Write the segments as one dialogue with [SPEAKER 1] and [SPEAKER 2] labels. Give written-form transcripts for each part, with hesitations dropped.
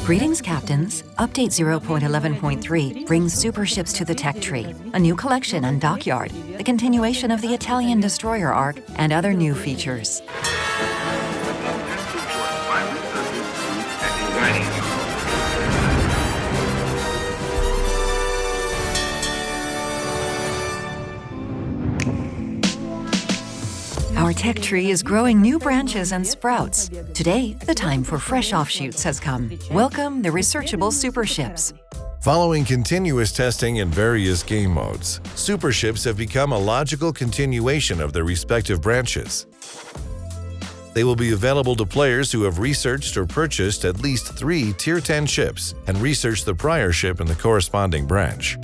[SPEAKER 1] Greetings, Captains! Update 0.11.3 brings super ships to the tech tree, a new collection on Dockyard, the continuation of the Italian destroyer arc, and other new features. Our tech tree is growing new branches and sprouts. Today, the time for fresh offshoots has come. Welcome the researchable super ships.
[SPEAKER 2] Following continuous testing in various game modes, super ships have become a logical continuation of their respective branches. They will be available to players who have researched or purchased at least 3 Tier 10 ships and researched the prior ship in the corresponding branch.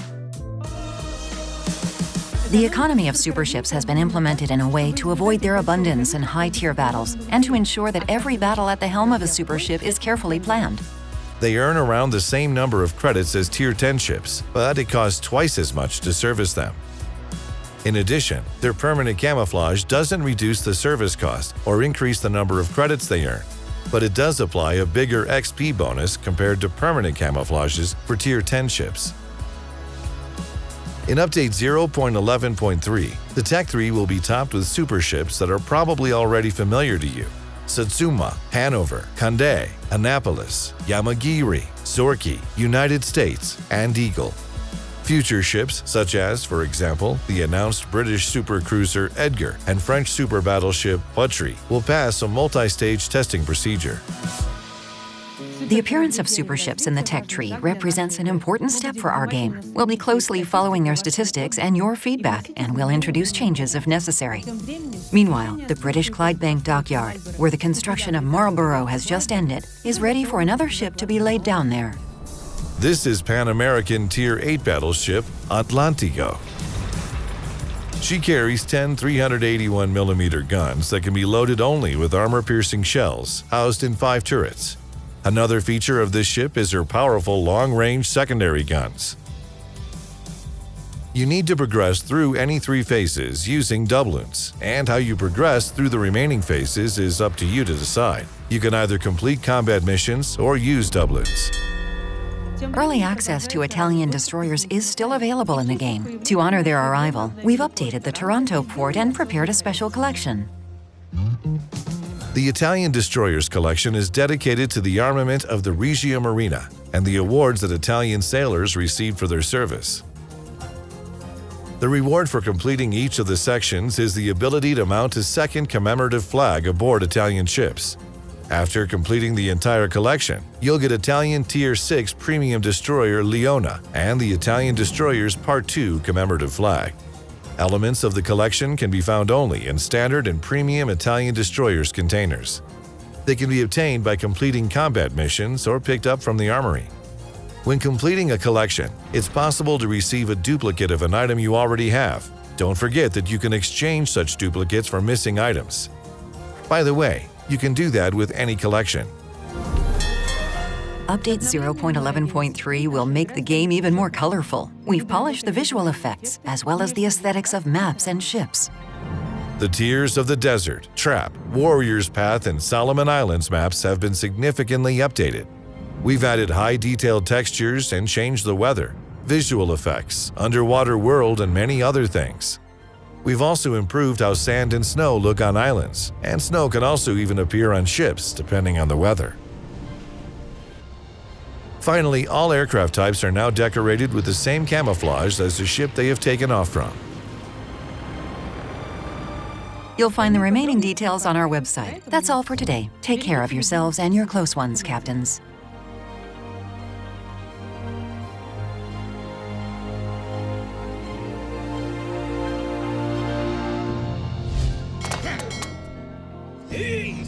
[SPEAKER 1] The economy of super ships has been implemented in a way to avoid their abundance in high-tier battles and to ensure that every battle at the helm of a super ship is carefully planned.
[SPEAKER 2] They earn around the same number of credits as Tier 10 ships, but it costs twice as much to service them. In addition, their permanent camouflage doesn't reduce the service cost or increase the number of credits they earn, but it does apply a bigger XP bonus compared to permanent camouflages for Tier 10 ships. In Update 0.11.3, the Tech 3 will be topped with super ships that are probably already familiar to you: Satsuma, Hanover, Condé, Annapolis, Yamagiri, Zorki, United States, and Eagle. Future ships such as, for example, the announced British supercruiser Edgar and French super battleship Patry will pass a multi-stage testing procedure.
[SPEAKER 1] The appearance of super ships in the tech tree represents an important step for our game. We'll be closely following their statistics and your feedback, and we'll introduce changes if necessary. Meanwhile, the British Clydebank Dockyard, where the construction of Marlborough has just ended, is ready for another ship to be laid down there.
[SPEAKER 2] This is Pan American Tier 8 battleship Atlantico. She carries 10 381mm guns that can be loaded only with armor-piercing shells housed in 5 turrets. Another feature of this ship is her powerful long-range secondary guns. You need to progress through any 3 phases using doubloons, and how you progress through the remaining phases is up to you to decide. You can either complete combat missions or use doubloons.
[SPEAKER 1] Early access to Italian destroyers is still available in the game. To honor their arrival, we've updated the Taranto port and prepared a special collection.
[SPEAKER 2] The Italian Destroyers collection is dedicated to the armament of the Regia Marina and the awards that Italian sailors received for their service. The reward for completing each of the sections is the ability to mount a second commemorative flag aboard Italian ships. After completing the entire collection, you'll get Italian Tier 6 Premium Destroyer Leona and the Italian Destroyers Part 2 commemorative flag. Elements of the collection can be found only in standard and premium Italian destroyers containers. They can be obtained by completing combat missions or picked up from the armory. When completing a collection, it's possible to receive a duplicate of an item you already have. Don't forget that you can exchange such duplicates for missing items. By the way, you can do that with any collection.
[SPEAKER 1] Update 0.11.3 will make the game even more colorful. We've polished the visual effects, as well as the aesthetics of maps and ships.
[SPEAKER 2] The Tears of the Desert, Trap, Warrior's Path, and Solomon Islands maps have been significantly updated. We've added high-detailed textures and changed the weather, visual effects, underwater world, and many other things. We've also improved how sand and snow look on islands, and snow can also even appear on ships, depending on the weather. Finally, all aircraft types are now decorated with the same camouflage as the ship they have taken off from.
[SPEAKER 1] You'll find the remaining details on our website. That's all for today. Take care of yourselves and your close ones, Captains.
[SPEAKER 3] Hey!